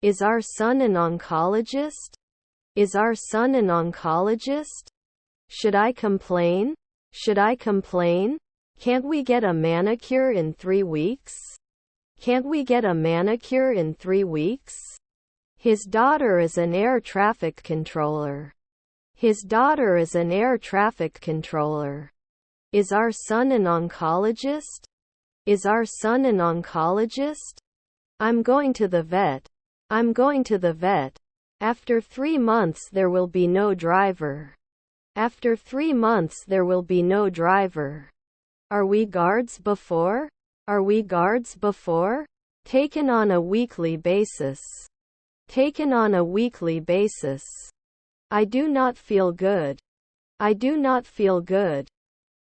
Is our son an oncologist? Is our son an oncologist? Should I complain? Should I complain? Can't we get a manicure in 3 weeks? Can't we get a manicure in 3 weeks? His daughter is an air traffic controller. His daughter is an air traffic controller. Is our son an oncologist? Is our son an oncologist? I'm going to the vet. I'm going to the vet. After 3 months there will be no driver. After 3 months there will be no driver. Are we guards before? Are we guards before? Taken on a weekly basis. Taken on a weekly basis. I do not feel good. I do not feel good.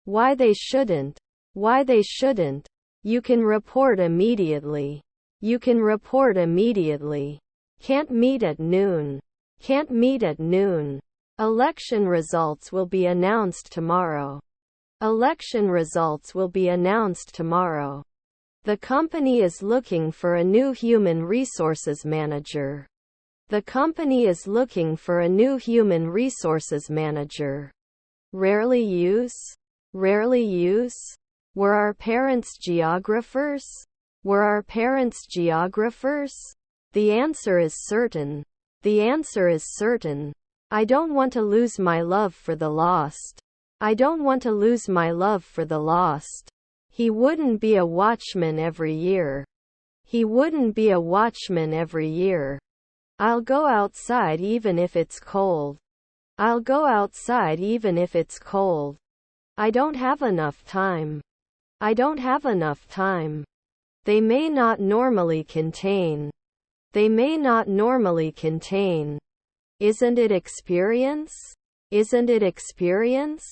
Why they shouldn't. Why they shouldn't. You can report immediately. You can report immediately. Can't meet at noon. Can't meet at noon. Election results will be announced tomorrow. Election results will be announced tomorrow. The company is looking for a new human resources manager. The company is looking for a new human resources manager. Rarely use. Rarely use. Were our parents geographers? Were our parents geographers? The answer is certain. The answer is certain. I don't want to lose my love for the lost. I don't want to lose my love for the lost. He wouldn't be a watchman every year. He wouldn't be a watchman every year. I'll go outside even if it's cold. I'll go outside even if it's cold. I don't have enough time. I don't have enough time. They may not normally contain. They may not normally contain. Isn't it experience? Isn't it experience?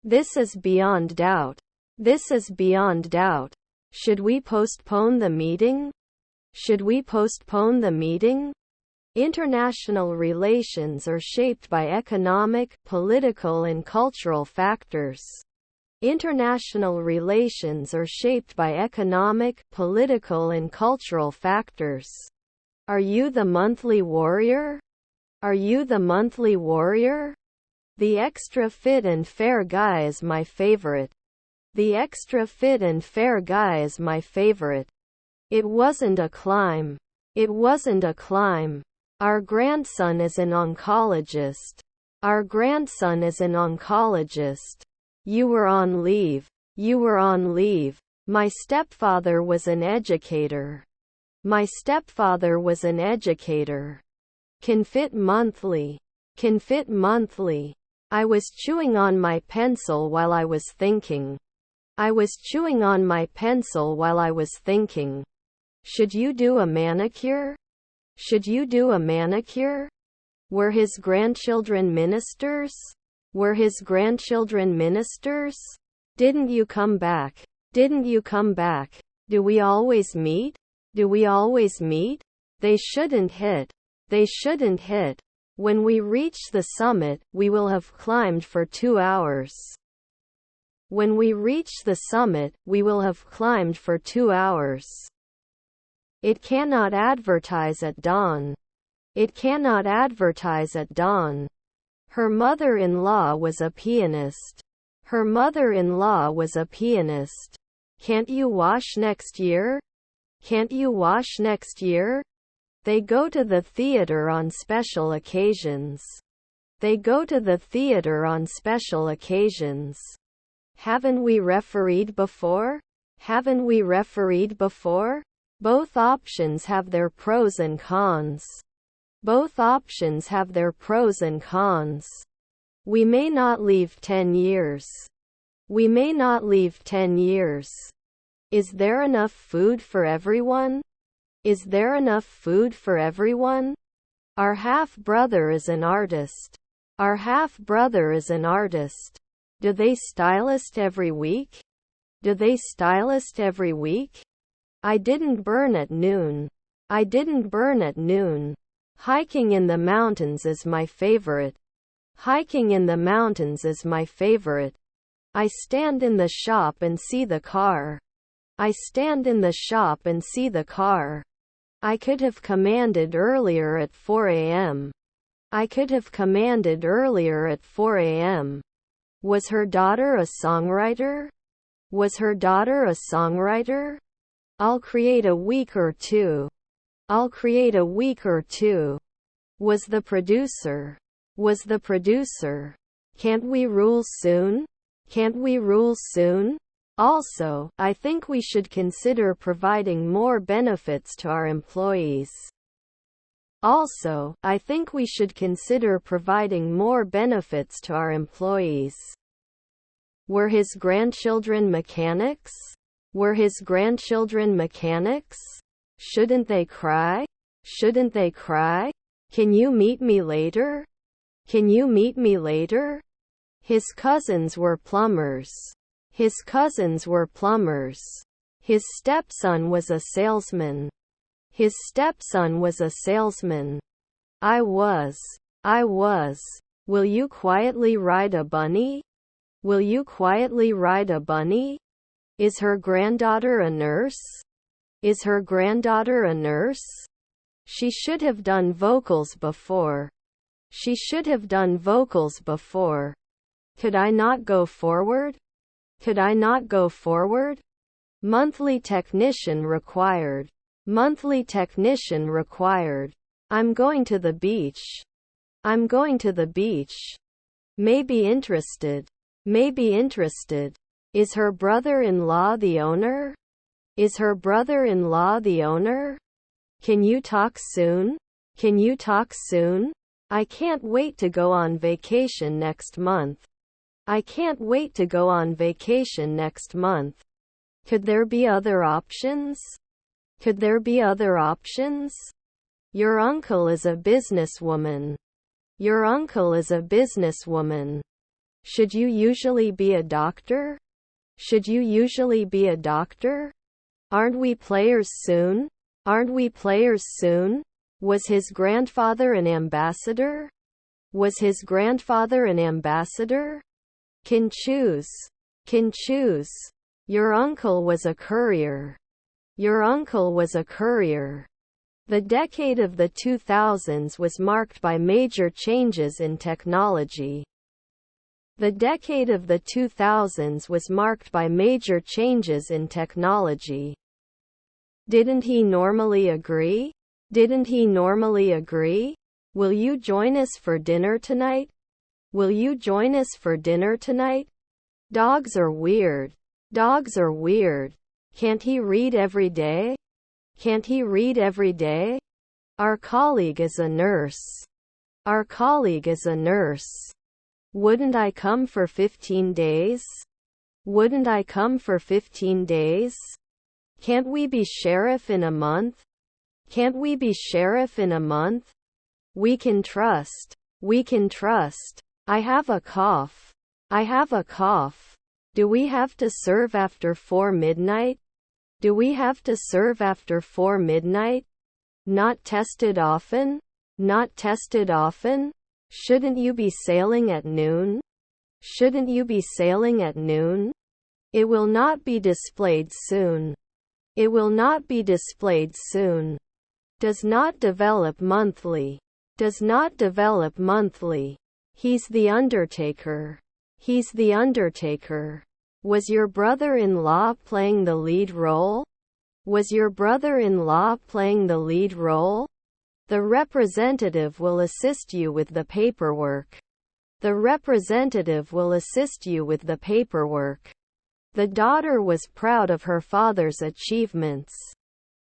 This is beyond doubt. This is beyond doubt. Should we postpone the meeting? Should we postpone the meeting? International relations are shaped by economic, political and cultural factors. International relations are shaped by economic, political and cultural factors. Are you the monthly warrior? Are you the monthly warrior? The extra fit and fair guy is my favorite. The extra fit and fair guy is my favorite. It wasn't a climb. It wasn't a climb. Our grandson is an oncologist. Our grandson is an oncologist. You were on leave. You were on leave. My stepfather was an educator. My stepfather was an educator. Can fit monthly. Can fit monthly. I was chewing on my pencil while I was thinking. I was chewing on my pencil while I was thinking. Should you do a manicure? Should you do a manicure? Were his grandchildren ministers? Were his grandchildren ministers? Didn't you come back? Didn't you come back? Do we always meet? Do we always meet? They shouldn't hit. They shouldn't hit. When we reach the summit, we will have climbed for 2 hours. When we reach the summit, we will have climbed for 2 hours. It cannot advertise at dawn. It cannot advertise at dawn. Her mother-in-law was a pianist. Her mother-in-law was a pianist. Can't you wash next year? Can't you wash next year? They go to the theater on special occasions. They go to the theater on special occasions. Haven't we refereed before? Haven't we refereed before? Both options have their pros and cons. Both options have their pros and cons. We may not leave 10 years. We may not leave 10 years. Is there enough food for everyone? Is there enough food for everyone? Our half-brother is an artist. Our half-brother is an artist. Do they stylist every week? Do they stylist every week? I didn't burn at noon. I didn't burn at noon. Hiking in the mountains is my favorite. Hiking in the mountains is my favorite. I stand in the shop and see the car. I stand in the shop and see the car. I could have commanded earlier at 4 a.m. I could have commanded earlier at 4 a.m. Was her daughter a songwriter? Was her daughter a songwriter? I'll create a week or two. I'll create a week or two. Was the producer? Was the producer? Can't we rule soon? Can't we rule soon? Also, I think we should consider providing more benefits to our employees. Also, I think we should consider providing more benefits to our employees. Were his grandchildren mechanics? Were his grandchildren mechanics? Shouldn't they cry? Shouldn't they cry? Can you meet me later? Can you meet me later? His cousins were plumbers. His cousins were plumbers. His stepson was a salesman. His stepson was a salesman. I was. Will you quietly ride a bunny? Will you quietly ride a bunny? Is her granddaughter a nurse? Is her granddaughter a nurse? She should have done vocals before. She should have done vocals before. Could I not go forward? Could I not go forward? Monthly technician required. Monthly technician required. I'm going to the beach. I'm going to the beach. May be interested. May be interested. Is her brother-in-law the owner? Is her brother-in-law the owner? Can you talk soon? Can you talk soon? I can't wait to go on vacation next month. I can't wait to go on vacation next month. Could there be other options? Could there be other options? Your uncle is a businesswoman. Your uncle is a businesswoman. Should you usually be a doctor? Should you usually be a doctor? Aren't we players soon? Aren't we players soon? Was his grandfather an ambassador? Was his grandfather an ambassador? Can choose. Can choose. Your uncle was a courier. Your uncle was a courier. The decade of the 2000s was marked by major changes in technology. The decade of the 2000s was marked by major changes in technology. Didn't he normally agree? Didn't he normally agree? Will you join us for dinner tonight? Will you join us for dinner tonight? Dogs are weird. Dogs are weird. Can't he read every day? Can't he read every day? Our colleague is a nurse. Our colleague is a nurse. Wouldn't I come for 15 days? Wouldn't I come for 15 days? Can't we be sheriff in a month? Can't we be sheriff in a month? We can trust. We can trust. I have a cough. I have a cough. Do we have to serve after 4 midnight? Do we have to serve after 4 midnight? Not tested often? Not tested often? Shouldn't you be sailing at noon? Shouldn't you be sailing at noon? It will not be displayed soon. It will not be displayed soon. Does not develop monthly. Does not develop monthly. He's the undertaker. He's the undertaker. Was your brother-in-law playing the lead role? Was your brother-in-law playing the lead role? The representative will assist you with the paperwork. The representative will assist you with the paperwork. The daughter was proud of her father's achievements.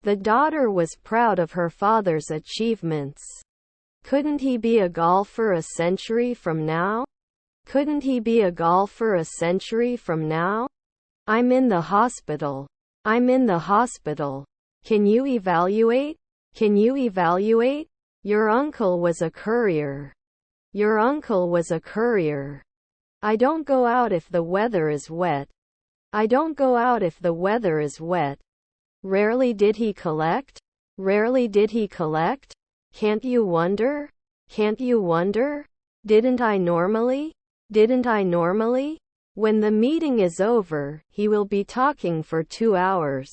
The daughter was proud of her father's achievements. Couldn't he be a golfer a century from now? Couldn't he be a golfer a century from now? I'm in the hospital. I'm in the hospital. Can you evaluate? Can you evaluate? Your uncle was a courier. Your uncle was a courier. I don't go out if the weather is wet. I don't go out if the weather is wet. Rarely did he collect? Rarely did he collect? Can't you wonder? Can't you wonder? Didn't I normally? Didn't I normally? When the meeting is over, he will be talking for 2 hours.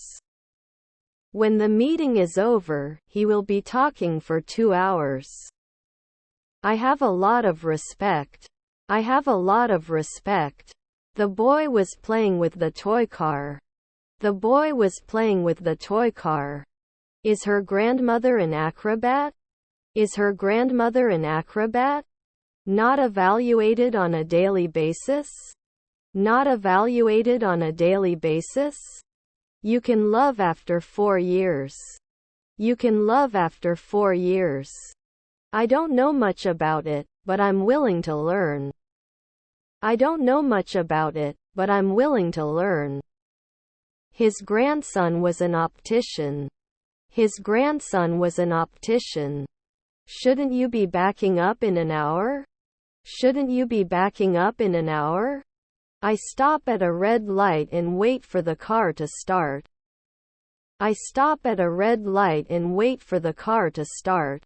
When the meeting is over, he will be talking for 2 hours. I have a lot of respect. I have a lot of respect. The boy was playing with the toy car. The boy was playing with the toy car. Is her grandmother an acrobat? Is her grandmother an acrobat? Not evaluated on a daily basis? Not evaluated on a daily basis? You can love after 4 years. You can love after 4 years. I don't know much about it, but I'm willing to learn. I don't know much about it, but I'm willing to learn. His grandson was an optician. His grandson was an optician. Shouldn't you be backing up in an hour? Shouldn't you be backing up in an hour? I stop at a red light and wait for the car to start. I stop at a red light and wait for the car to start.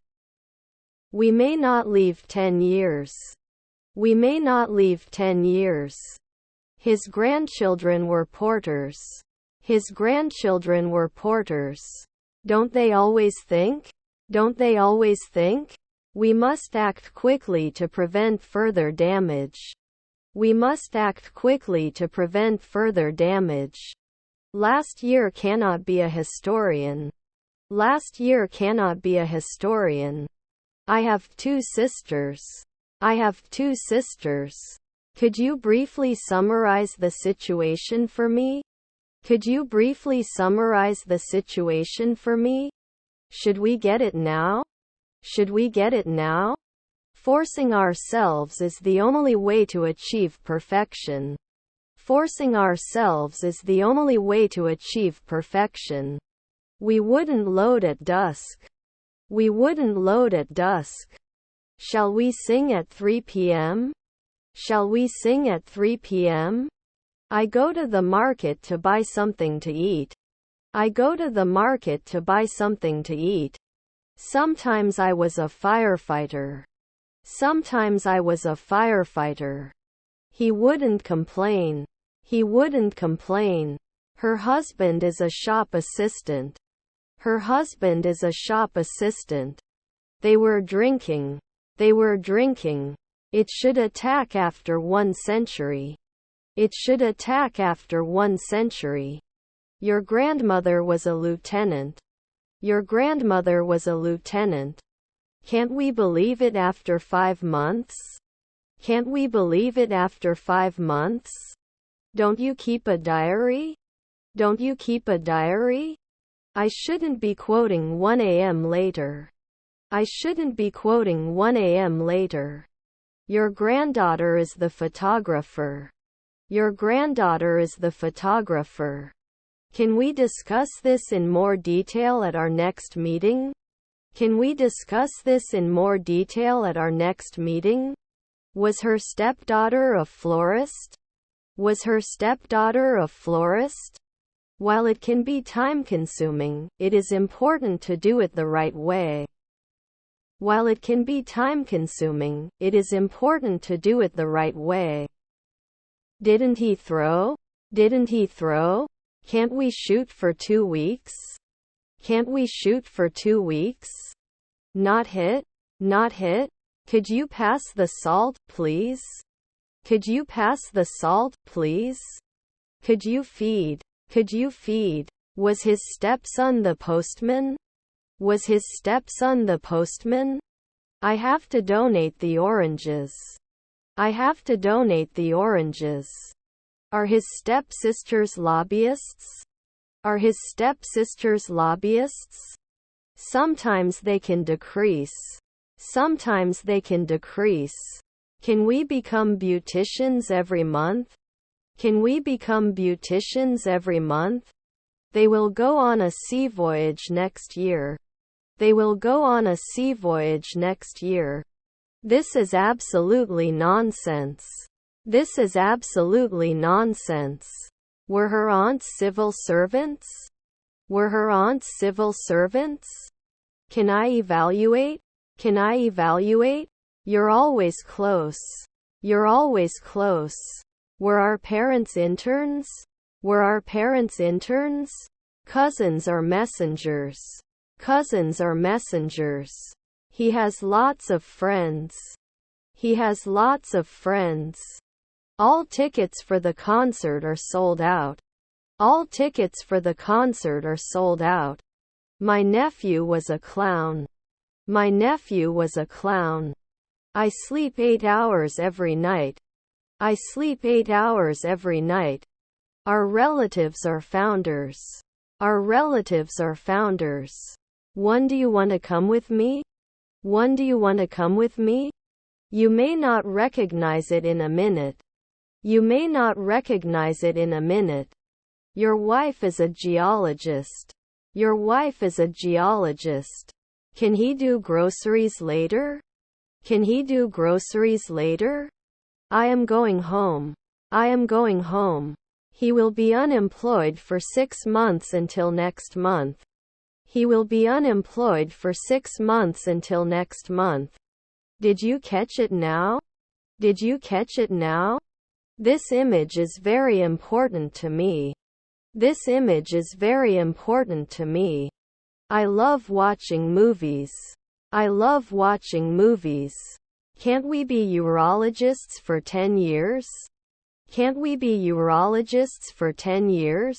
We may not leave 10 years. We may not leave 10 years. His grandchildren were porters. His grandchildren were porters. Don't they always think? Don't they always think? We must act quickly to prevent further damage. We must act quickly to prevent further damage. Last year cannot be a historian. Last year cannot be a historian. I have 2 sisters. I have 2 sisters. Could you briefly summarize the situation for me? Could you briefly summarize the situation for me? Should we get it now? Should we get it now? Forcing ourselves is the only way to achieve perfection. Forcing ourselves is the only way to achieve perfection. We wouldn't load at dusk. We wouldn't load at dusk. Shall we sing at 3 p.m.? Shall we sing at 3 p.m.? I go to the market to buy something to eat. I go to the market to buy something to eat. Sometimes I was a firefighter. Sometimes I was a firefighter. He wouldn't complain. He wouldn't complain. Her husband is a shop assistant. Her husband is a shop assistant. They were drinking. They were drinking. It should attack after 1 century. It should attack after 1 century. Your grandmother was a lieutenant. Your grandmother was a lieutenant. Can't we believe it after 5 months? Can't we believe it after 5 months? Don't you keep a diary? Don't you keep a diary? I shouldn't be quoting 1 a.m. later. I shouldn't be quoting 1 a.m. later. Your granddaughter is the photographer. Your granddaughter is the photographer. Can we discuss this in more detail at our next meeting? Can we discuss this in more detail at our next meeting? Was her stepdaughter a florist? Was her stepdaughter a florist? While it can be time-consuming, it is important to do it the right way. While it can be time-consuming, it is important to do it the right way. Didn't he throw? Didn't he throw? Can't we shoot for 2 weeks? Can't we shoot for 2 weeks? Not hit? Not hit? Could you pass the salt, please? Could you pass the salt, please? Could you feed? Could you feed? Was his stepson the postman? Was his stepson the postman? I have to donate the oranges. I have to donate the oranges. Are his stepsisters lobbyists? Are his stepsisters lobbyists? Sometimes they can decrease. Sometimes they can decrease. Can we become beauticians every month? Can we become beauticians every month? They will go on a sea voyage next year. They will go on a sea voyage next year. This is absolutely nonsense. This is absolutely nonsense. Were her aunts civil servants? Were her aunts civil servants? Can I evaluate? Can I evaluate? You're always close. You're always close. Were our parents interns? Were our parents interns? Cousins are messengers. Cousins are messengers. He has lots of friends. He has lots of friends. All tickets for the concert are sold out. All tickets for the concert are sold out. My nephew was a clown. My nephew was a clown. I sleep 8 hours every night. I sleep 8 hours every night. Our relatives are founders. Our relatives are founders. One, do you want to come with me? One, do you want to come with me? You may not recognize it in a minute. You may not recognize it in a minute. Your wife is a geologist. Your wife is a geologist. Can he do groceries later? Can he do groceries later? I am going home. I am going home. He will be unemployed for 6 months until next month. He will be unemployed for 6 months until next month. Did you catch it now? Did you catch it now? This image is very important to me. This image is very important to me. I love watching movies. I love watching movies. Can't we be urologists for 10 years? Can't we be urologists for 10 years?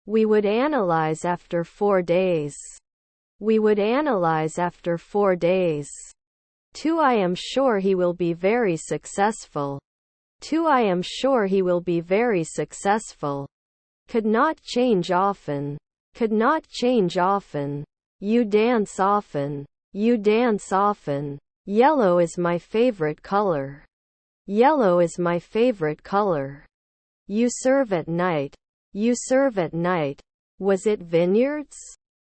We would analyze after 4 days. We would analyze after 4 days. 2. I am sure he will be very successful. 2. I am sure he will be very successful. Could not change often. Could not change often. You dance often. You dance often. Yellow is my favorite color. Yellow is my favorite color. You serve at night. You serve at night. Was it vineyards?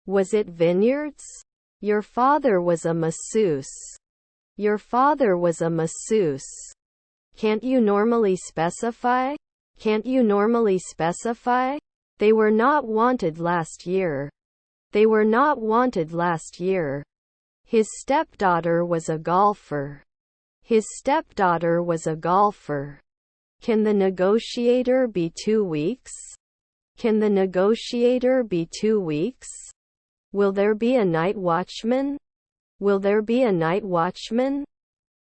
Was it vineyards? Your father was a masseuse. Your father was a masseuse. Can't you normally specify? Can't you normally specify? They were not wanted last year. They were not wanted last year. His stepdaughter was a golfer. His stepdaughter was a golfer. Can the negotiator be 2 weeks? Can the negotiator be 2 weeks? Will there be a night watchman? Will there be a night watchman?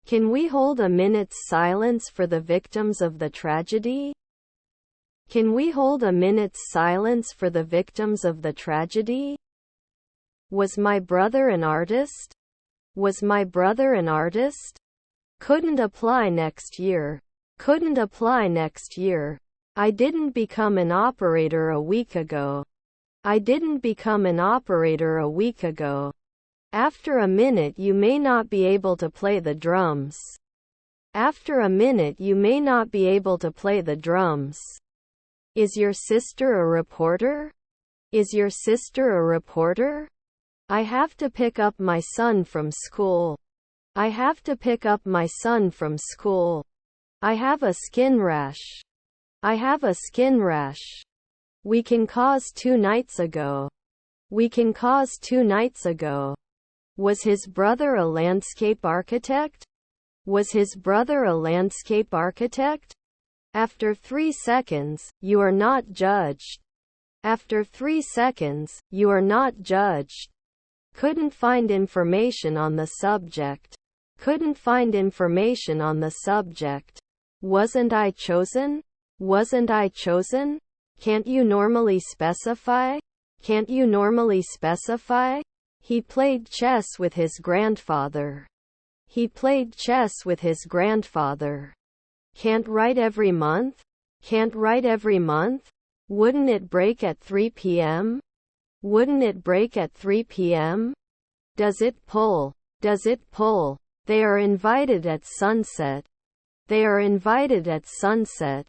Can we hold a minute's silence for the victims of the tragedy? Can we hold a minute's silence for the victims of the tragedy? Was my brother an artist? Was my brother an artist? Couldn't apply next year. Couldn't apply next year. I didn't become an operator a week ago. I didn't become an operator a week ago. After a minute you may not be able to play the drums. After a minute you may not be able to play the drums. Is your sister a reporter? Is your sister a reporter? I have to pick up my son from school. I have to pick up my son from school. I have a skin rash. I have a skin rash. We can cause 2 nights ago. We can cause 2 nights ago. Was his brother a landscape architect? Was his brother a landscape architect? After 3 seconds, you are not judged. After 3 seconds, you are not judged. Couldn't find information on the subject. Couldn't find information on the subject. Wasn't I chosen? Wasn't I chosen? Can't you normally specify? Can't you normally specify? He played chess with his grandfather. He played chess with his grandfather. Can't write every month? Can't write every month? Wouldn't it break at 3 p.m.? Wouldn't it break at 3 p.m.? Does it pull? Does it pull? They are invited at sunset. They are invited at sunset.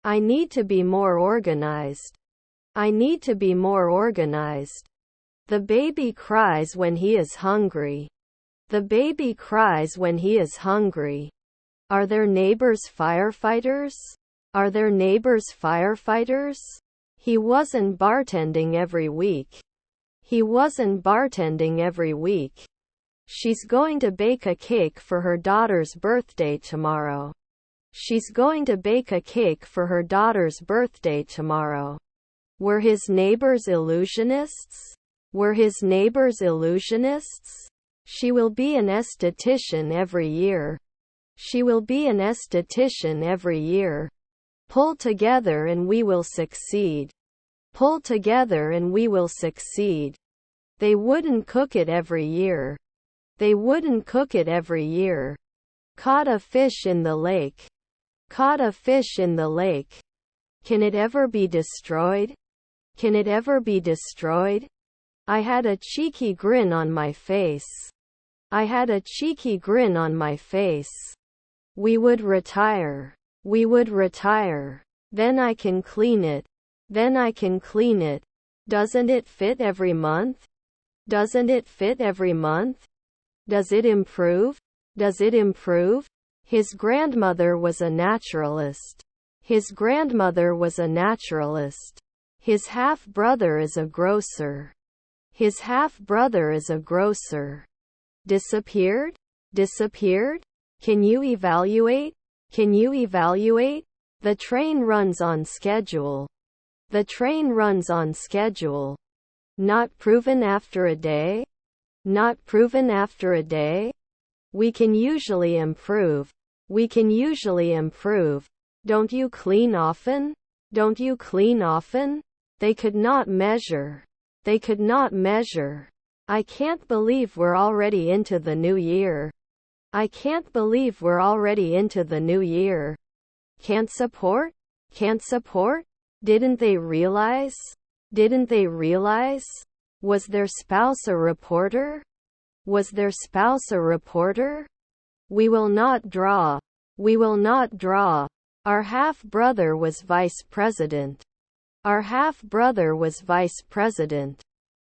I need to be more organized. I need to be more organized. The baby cries when he is hungry. The baby cries when he is hungry. Are there neighbors firefighters? Are there neighbors firefighters? He wasn't bartending every week. He wasn't bartending every week. She's going to bake a cake for her daughter's birthday tomorrow. She's going to bake a cake for her daughter's birthday tomorrow. Were his neighbors illusionists? Were his neighbors illusionists? She will be an esthetician every year. She will be an esthetician every year. Pull together and we will succeed. Pull together and we will succeed. They wouldn't cook it every year. They wouldn't cook it every year. Caught a fish in the lake. Caught a fish in the lake. Can it ever be destroyed? Can it ever be destroyed? I had a cheeky grin on my face. I had a cheeky grin on my face. We would retire. We would retire. Then I can clean it. Then I can clean it. Doesn't it fit every month? Doesn't it fit every month? Does it improve? Does it improve? His grandmother was a naturalist. His grandmother was a naturalist. His half-brother is a grocer. His half-brother is a grocer. Disappeared? Disappeared? Can you evaluate? Can you evaluate? The train runs on schedule. The train runs on schedule. Not proven after a day? Not proven after a day? We can usually improve. We can usually improve. Don't you clean often? Don't you clean often? They could not measure. They could not measure. I can't believe we're already into the new year. I can't believe we're already into the new year. Can't support? Can't support? Didn't they realize? Didn't they realize? Was their spouse a reporter? Was their spouse a reporter? We will not draw. We will not draw. Our half-brother was vice president. Our half-brother was vice president.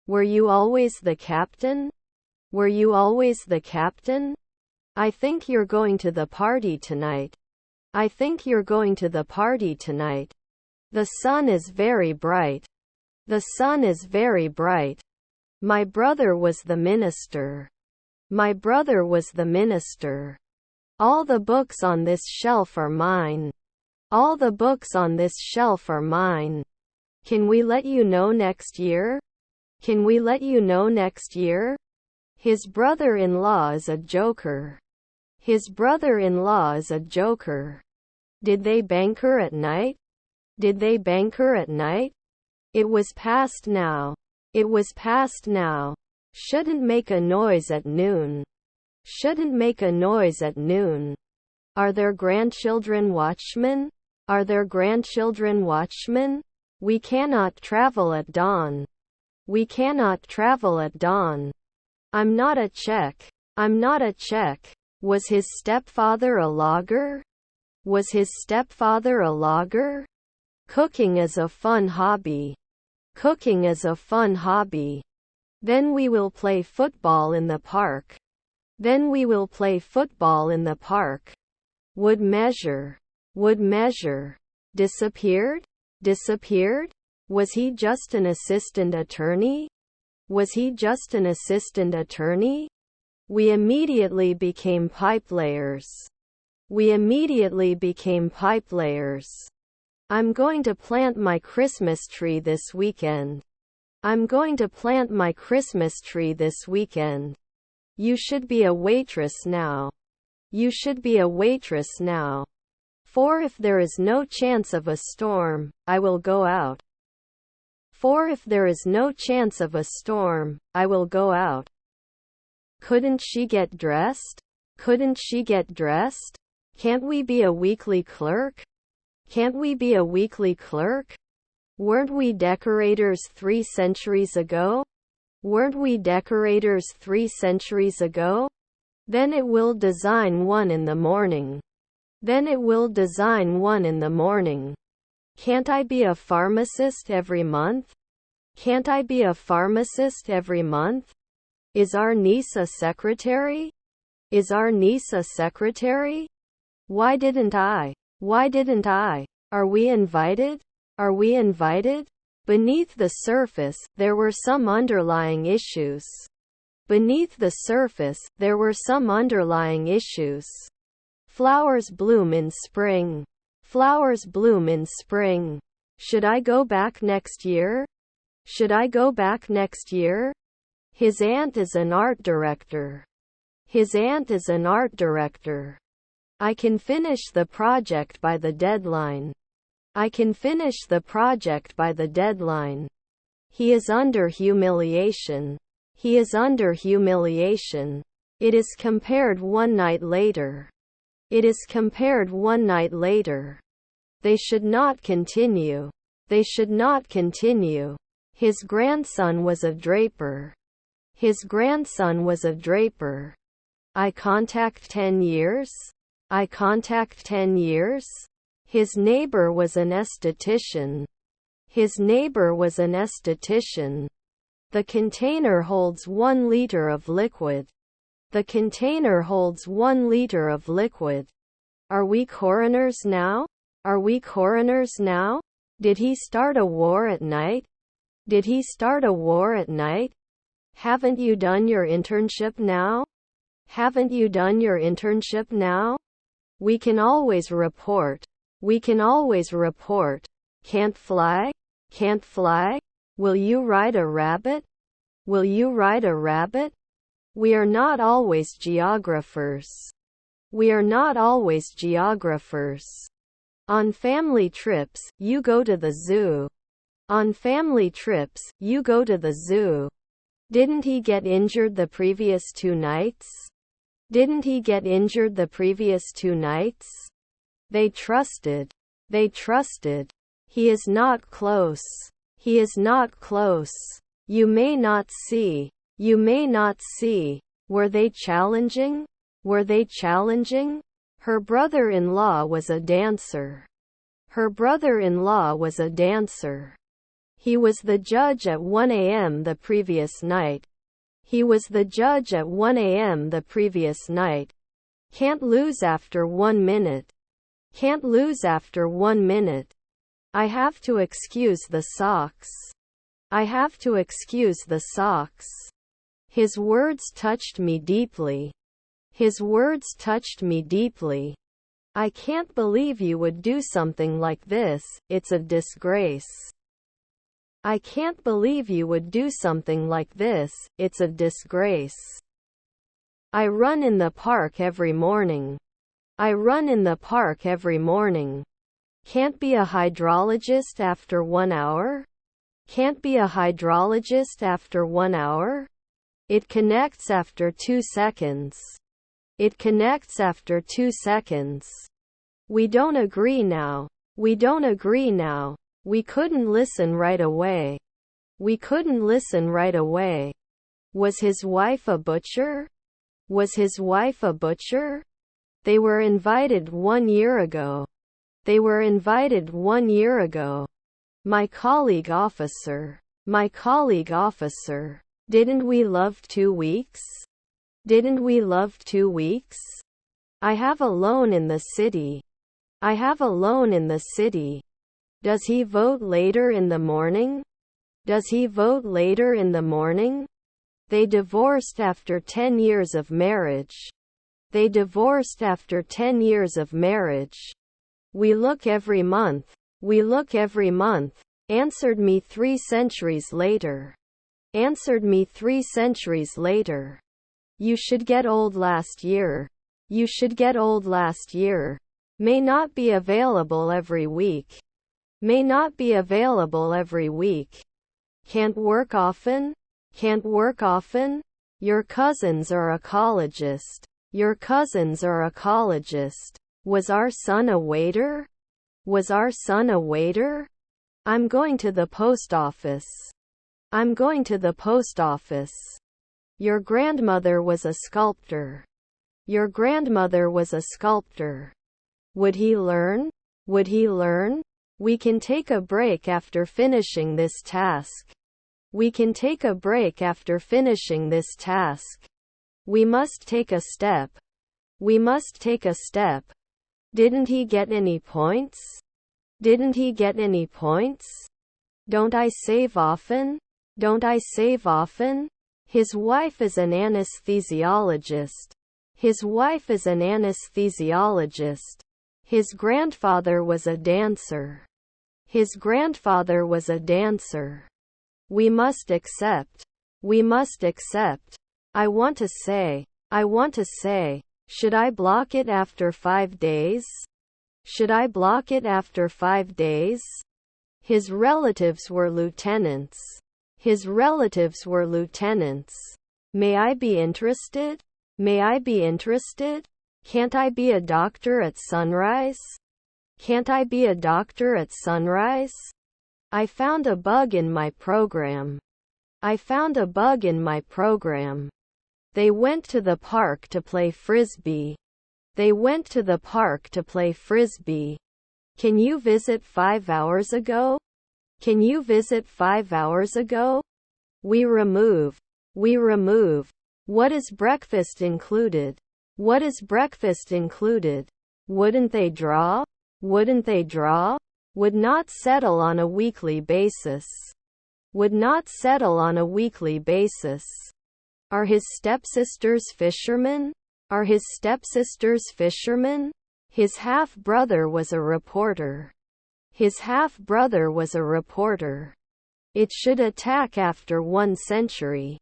Were you always the captain? Were you always the captain? I think you're going to the party tonight. I think you're going to the party tonight. The sun is very bright. The sun is very bright. My brother was the minister. My brother was the minister. All the books on this shelf are mine. All the books on this shelf are mine. Can we let you know next year? Can we let you know next year? His brother-in-law is a joker. His brother-in-law is a joker. Did they banker at night? Did they banker at night? It was past now. It was past now. Shouldn't make a noise at noon. Shouldn't make a noise at noon. Are there grandchildren watchmen? Are there grandchildren watchmen? We cannot travel at dawn. We cannot travel at dawn. I'm not a Czech. I'm not a Czech. Was his stepfather a logger? Was his stepfather a logger? Cooking is a fun hobby. Cooking is a fun hobby. Then we will play football in the park. Then we will play football in the park. Would measure. Would measure. Disappeared? Disappeared? Was he just an assistant attorney? Was he just an assistant attorney? We immediately became pipe layers. We immediately became pipe layers. I'm going to plant my Christmas tree this weekend. I'm going to plant my Christmas tree this weekend. You should be a waitress now. You should be a waitress now. For if there is no chance of a storm, I will go out. For if there is no chance of a storm, I will go out. Couldn't she get dressed? Couldn't she get dressed? Can't we be a weekly clerk? Can't we be a weekly clerk? Weren't we decorators 3 centuries ago? Weren't we decorators 3 centuries ago? Then it will design 1 in the morning. Then it will design 1 in the morning. Can't I be a pharmacist every month? Can't I be a pharmacist every month? Is our niece a secretary? Is our niece a secretary? Why didn't I? Why didn't I? Are we invited? Are we invited? Beneath the surface, there were some underlying issues. Beneath the surface, there were some underlying issues. Flowers bloom in spring. Flowers bloom in spring. Should I go back next year? Should I go back next year? His aunt is an art director. His aunt is an art director. I can finish the project by the deadline. I can finish the project by the deadline. He is under humiliation. He is under humiliation. It is compared one night later. It is compared one night later. They should not continue. They should not continue. His grandson was a draper. His grandson was a draper. I contact 10 years? I contact 10 years? His neighbor was an esthetician. His neighbor was an esthetician. The container holds 1 liter of liquid. The container holds 1 liter of liquid. Are we coroners now? Are we coroners now? Did he start a war at night? Did he start a war at night? Haven't you done your internship now? Haven't you done your internship now? We can always report. We can always report. Can't fly? Can't fly? Will you ride a rabbit? Will you ride a rabbit? We are not always geographers. We are not always geographers. On family trips, you go to the zoo. On family trips, you go to the zoo. Didn't he get injured the previous 2 nights? Didn't he get injured the previous 2 nights? They trusted. They trusted. He is not close. He is not close. You may not see. You may not see. Were they challenging? Were they challenging? Her brother-in-law was a dancer. Her brother-in-law was a dancer. He was the judge at 1 a.m. the previous night. He was the judge at 1 a.m. the previous night. Can't lose after 1 minute. Can't lose after 1 minute. I have to excuse the socks. I have to excuse the socks. His words touched me deeply. His words touched me deeply. I can't believe you would do something like this, it's a disgrace. I can't believe you would do something like this, it's a disgrace. I run in the park every morning. I run in the park every morning. Can't be a hydrologist after 1 hour? Can't be a hydrologist after 1 hour? It connects after 2 seconds. It connects after 2 seconds. We don't agree now. We don't agree now. We couldn't listen right away. We couldn't listen right away. Was his wife a butcher? Was his wife a butcher? They were invited 1 year ago. They were invited 1 year ago. My colleague officer. My colleague officer. Didn't we love 2 weeks? Didn't we love 2 weeks? I have a loan in the city. I have a loan in the city. Does he vote later in the morning? Does he vote later in the morning? They divorced after 10 years of marriage. They divorced after 10 years of marriage. We look every month. We look every month. Answered me 3 centuries later. Answered me 3 centuries later. You should get old last year. You should get old last year. May not be available every week. May not be available every week. Can't work often? Can't work often? Your cousins are ecologist. Your cousins are ecologist. Was our son a waiter? Was our son a waiter? I'm going to the post office. I'm going to the post office. Your grandmother was a sculptor. Your grandmother was a sculptor. Would he learn? Would he learn? We can take a break after finishing this task. We can take a break after finishing this task. We must take a step. We must take a step. Didn't he get any points? Didn't he get any points? Don't I save often? Don't I save often? His wife is an anesthesiologist. His wife is an anesthesiologist. His grandfather was a dancer. His grandfather was a dancer. We must accept. We must accept. I want to say. I want to say. Should I block it after 5 days? Should I block it after 5 days? His relatives were lieutenants. His relatives were lieutenants. May I be interested? May I be interested? Can't I be a doctor at sunrise? Can't I be a doctor at sunrise? I found a bug in my program. I found a bug in my program. They went to the park to play frisbee. They went to the park to play frisbee. Can you visit 5 hours ago? Can you visit 5 hours ago? We remove. We remove. What is breakfast included? What is breakfast included? Wouldn't they draw? Wouldn't they draw? Would not settle on a weekly basis. Would not settle on a weekly basis. Are his stepsisters fishermen? Are his stepsisters fishermen? His half-brother was a reporter. His half-brother was a reporter. It should attack after 1 century.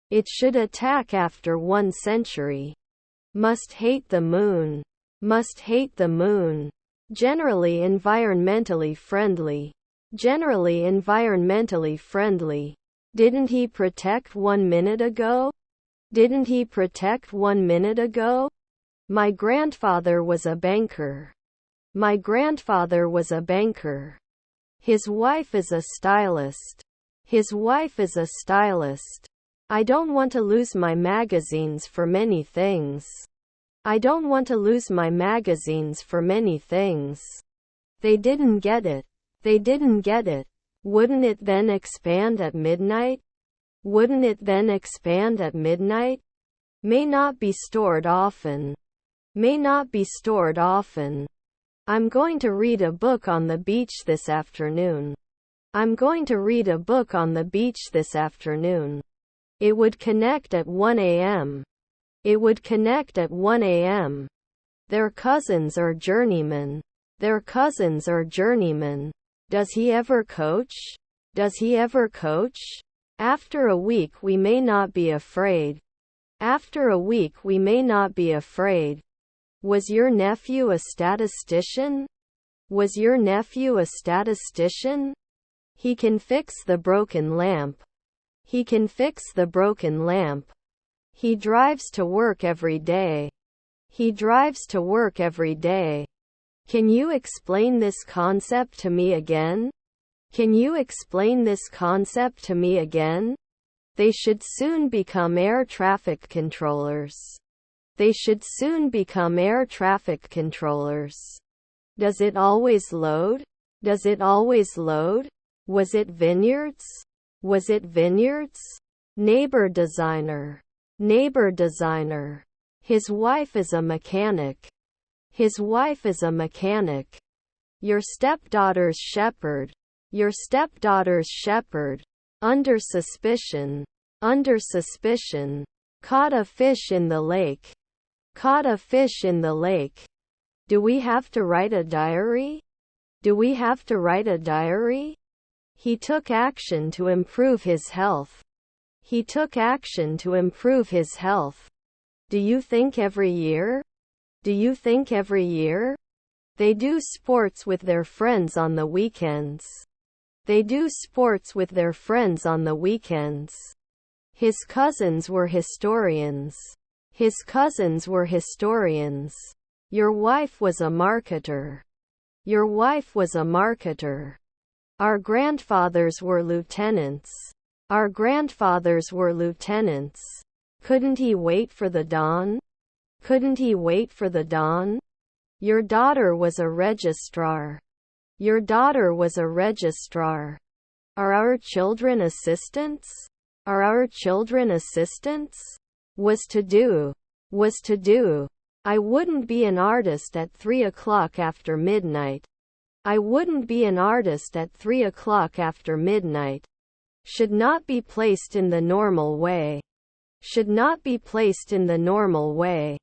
It should attack after 1 century. Must hate the moon. Must hate the moon. Generally environmentally friendly. Generally environmentally friendly. Didn't he protect 1 minute ago? Didn't he protect 1 minute ago? My grandfather was a banker. My grandfather was a banker. His wife is a stylist. His wife is a stylist. I don't want to lose my magazines for many things. I don't want to lose my magazines for many things. They didn't get it. They didn't get it. Wouldn't it then expand at midnight? Wouldn't it then expand at midnight? May not be stored often. May not be stored often. I'm going to read a book on the beach this afternoon. I'm going to read a book on the beach this afternoon. It would connect at 1 a.m. It would connect at 1 a.m. Their cousins are journeymen. Their cousins are journeymen. Does he ever coach? Does he ever coach? After a week we may not be afraid. After a week we may not be afraid. Was your nephew a statistician? Was your nephew a statistician? He can fix the broken lamp. He can fix the broken lamp. He drives to work every day. He drives to work every day. Can you explain this concept to me again? Can you explain this concept to me again? They should soon become air traffic controllers. They should soon become air traffic controllers. Does it always load? Does it always load? Was it vineyards? Was it vineyards? Neighbor designer. Neighbor designer. His wife is a mechanic. His wife is a mechanic. Your stepdaughter's shepherd. Your stepdaughter's shepherd. Under suspicion. Under suspicion. Caught a fish in the lake. Caught a fish in the lake. Do we have to write a diary? Do we have to write a diary? He took action to improve his health. He took action to improve his health. Do you think every year? Do you think every year? They do sports with their friends on the weekends. They do sports with their friends on the weekends. His cousins were historians. His cousins were historians. Your wife was a marketer. Your wife was a marketer. Our grandfathers were lieutenants. Our grandfathers were lieutenants. Couldn't he wait for the dawn? Couldn't he wait for the dawn? Your daughter was a registrar. Your daughter was a registrar. Are our children assistants? Are our children assistants? Was to do. Was to do. I wouldn't be an artist at 3 o'clock after midnight. I wouldn't be an artist at 3 o'clock after midnight. Should not be placed in the normal way. Should not be placed in the normal way.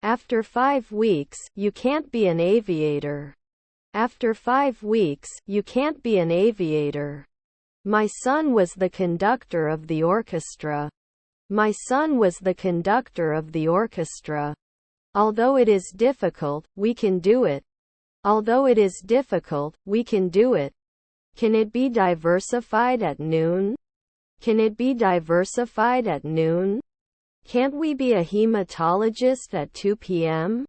After 5 weeks, you can't be an aviator. After 5 weeks, you can't be an aviator. My son was the conductor of the orchestra. My son was the conductor of the orchestra. Although it is difficult, we can do it. Although it is difficult, we can do it. Can it be diversified at noon? Can it be diversified at noon? Can't we be a hematologist at 2 p.m.?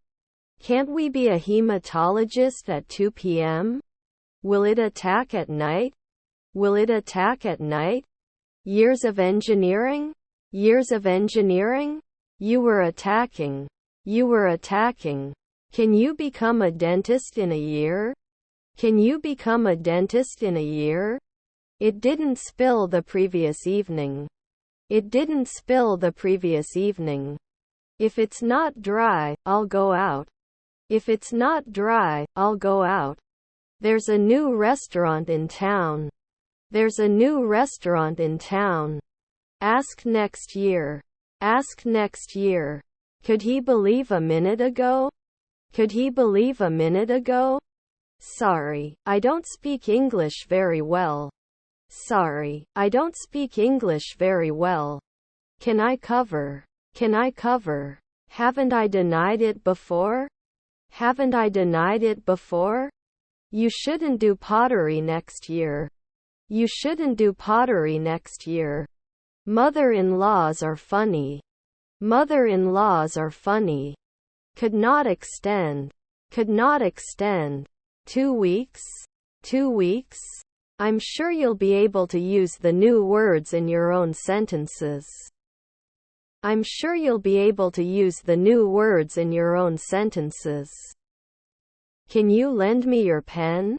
Can't we be a hematologist at 2 p.m.? Will it attack at night? Will it attack at night? Years of engineering? Years of engineering? You were attacking. You were attacking. Can you become a dentist in a year? Can you become a dentist in a year? It didn't spill the previous evening. It didn't spill the previous evening. If it's not dry, I'll go out. If it's not dry, I'll go out. There's a new restaurant in town. There's a new restaurant in town. Ask next year. Ask next year. Could he believe a minute ago? Could he believe a minute ago? Sorry, I don't speak English very well. Sorry, I don't speak English very well. Can I cover? Can I cover? Haven't I denied it before? Haven't I denied it before? You shouldn't do pottery next year. You shouldn't do pottery next year. Mother-in-laws are funny. Mother-in-laws are funny. Could not extend. Could not extend. 2 weeks? 2 weeks? I'm sure you'll be able to use the new words in your own sentences. I'm sure you'll be able to use the new words in your own sentences. Can you lend me your pen?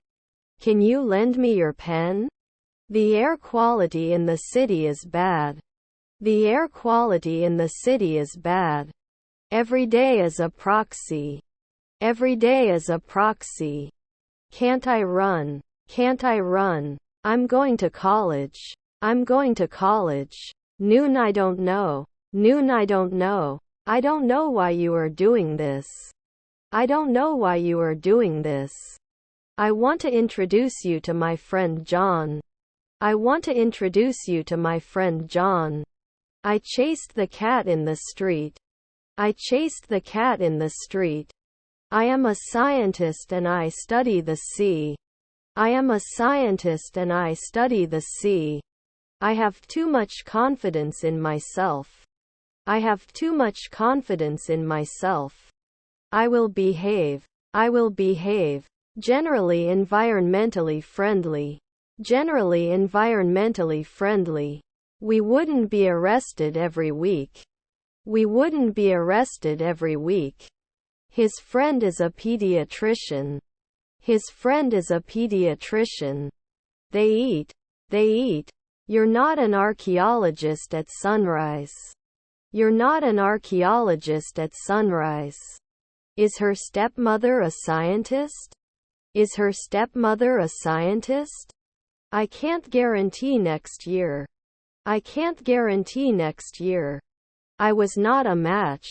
Can you lend me your pen? The air quality in the city is bad. The air quality in the city is bad. Every day is a proxy. Every day is a proxy. Can't I run? Can't I run? I'm going to college. I'm going to college. Noon I don't know. Noon I don't know. I don't know why you are doing this. I don't know why you are doing this. I want to introduce you to my friend John. I want to introduce you to my friend John. I chased the cat in the street. I chased the cat in the street. I am a scientist and I study the sea. I am a scientist and I study the sea. I have too much confidence in myself. I have too much confidence in myself. I will behave. I will behave. Generally environmentally friendly. Generally environmentally friendly. We wouldn't be arrested every week. We wouldn't be arrested every week. His friend is a pediatrician. His friend is a pediatrician. They eat. They eat. You're not an archaeologist at sunrise. You're not an archaeologist at sunrise. Is her stepmother a scientist? Is her stepmother a scientist? I can't guarantee next year. I can't guarantee next year. I was not a match.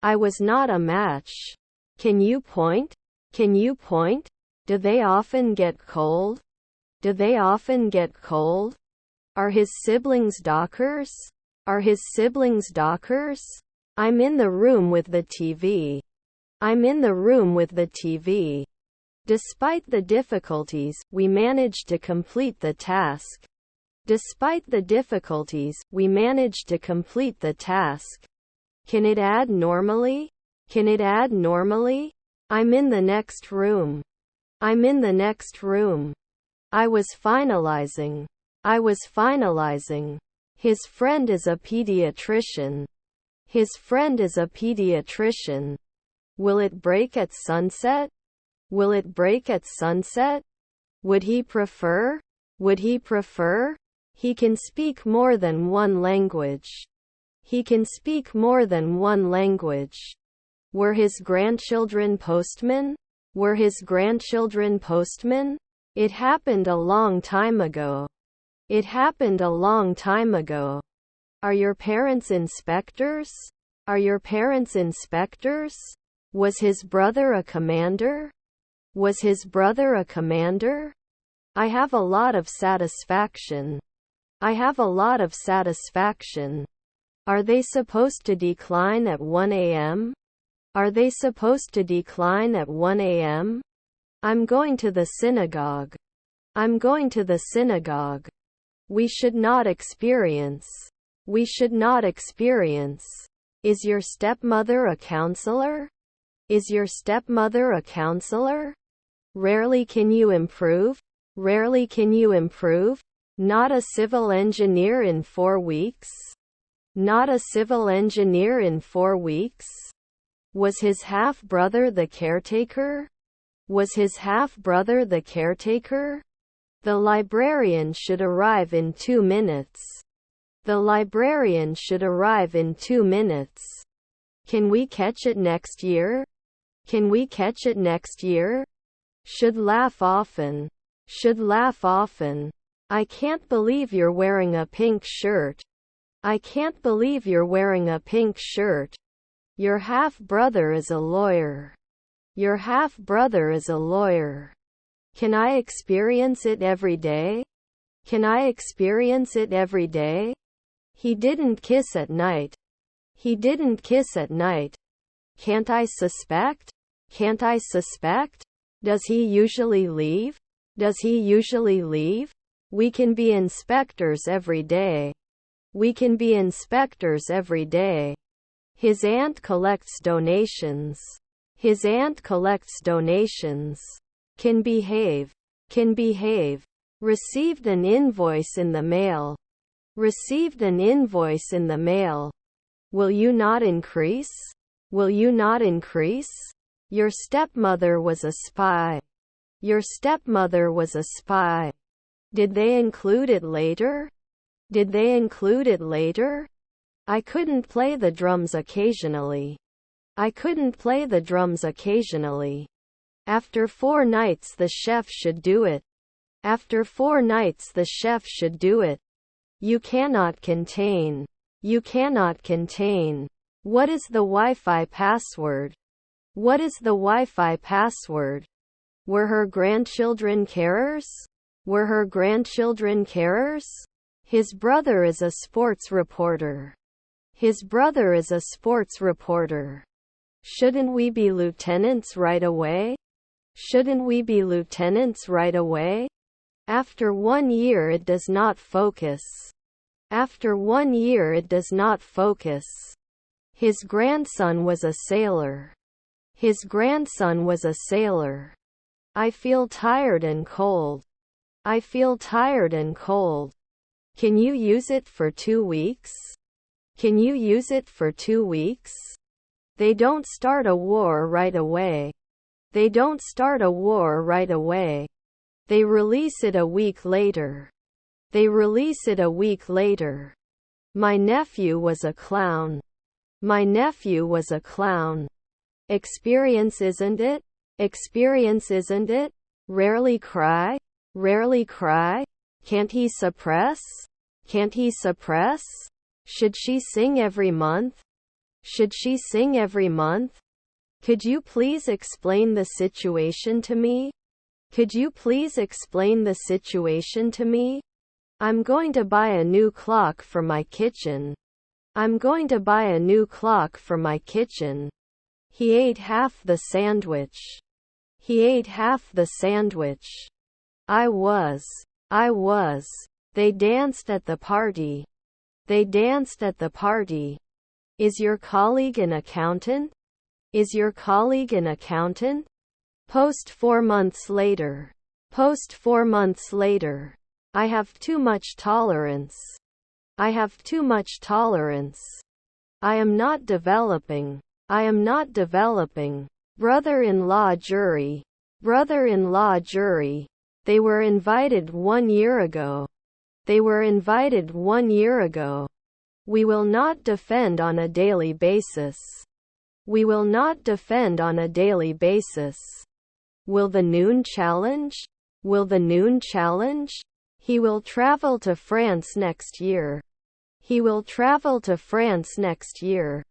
I was not a match. Can you point? Can you point? Do they often get cold? Do they often get cold? Are his siblings dockers? Are his siblings dockers? I'm in the room with the TV. I'm in the room with the TV. Despite the difficulties, we managed to complete the task. Despite the difficulties, we managed to complete the task. Can it add normally? Can it add normally? I'm in the next room. I'm in the next room. I was finalizing. I was finalizing. His friend is a pediatrician. His friend is a pediatrician. Will it break at sunset? Will it break at sunset? Would he prefer? Would he prefer? He can speak more than one language. He can speak more than one language. Were his grandchildren postmen? Were his grandchildren postmen? It happened a long time ago. It happened a long time ago. Are your parents inspectors? Are your parents inspectors? Was his brother a commander? Was his brother a commander? I have a lot of satisfaction. I have a lot of satisfaction. Are they supposed to decline at 1 a.m.? Are they supposed to decline at 1 a.m.? I'm going to the synagogue. I'm going to the synagogue. We should not experience. We should not experience. Is your stepmother a counselor? Is your stepmother a counselor? Rarely can you improve? Rarely can you improve? Not a civil engineer in 4 weeks? Not a civil engineer in 4 weeks? Was his half-brother the caretaker? Was his half-brother the caretaker? The librarian should arrive in 2 minutes. The librarian should arrive in 2 minutes. Can we catch it next year? Can we catch it next year? Should laugh often. Should laugh often. I can't believe you're wearing a pink shirt. I can't believe you're wearing a pink shirt. Your half-brother is a lawyer. Your half-brother is a lawyer. Can I experience it every day? Can I experience it every day? He didn't kiss at night. He didn't kiss at night. Can't I suspect? Can't I suspect? Does he usually leave? Does he usually leave? We can be inspectors every day. We can be inspectors every day. His aunt collects donations. His aunt collects donations. Can behave. Can behave. Received an invoice in the mail. Received an invoice in the mail. Will you not increase? Will you not increase? Your stepmother was a spy. Your stepmother was a spy. Did they include it later? Did they include it later? I couldn't play the drums occasionally. I couldn't play the drums occasionally. After 4 nights the chef should do it. After 4 nights the chef should do it. You cannot contain. You cannot contain. What is the Wi-Fi password? What is the Wi-Fi password? Were her grandchildren carers? Were her grandchildren carers? His brother is a sports reporter. His brother is a sports reporter. Shouldn't we be lieutenants right away? Shouldn't we be lieutenants right away? After 1 year it does not focus. After 1 year it does not focus. His grandson was a sailor. His grandson was a sailor. I feel tired and cold. I feel tired and cold. Can you use it for 2 weeks? Can you use it for 2 weeks? They don't start a war right away. They don't start a war right away. They release it a week later. They release it a week later. My nephew was a clown. My nephew was a clown. Experience, isn't it? Experience, isn't it? Rarely cry? Rarely cry? Can't he suppress? Can't he suppress? Should she sing every month? Should she sing every month? Could you please explain the situation to me? Could you please explain the situation to me? I'm going to buy a new clock for my kitchen. I'm going to buy a new clock for my kitchen. He ate half the sandwich. He ate half the sandwich. I was. They danced at the party. They danced at the party. Is your colleague an accountant? Is your colleague an accountant? Post 4 months later. Post 4 months later. I have too much tolerance. I have too much tolerance. I am not developing. I am not developing. Brother-in-law jury. Brother-in-law jury. They were invited 1 year ago. They were invited 1 year ago. We will not defend on a daily basis. We will not defend on a daily basis. Will the noon challenge? Will the noon challenge? He will travel to France next year. He will travel to France next year.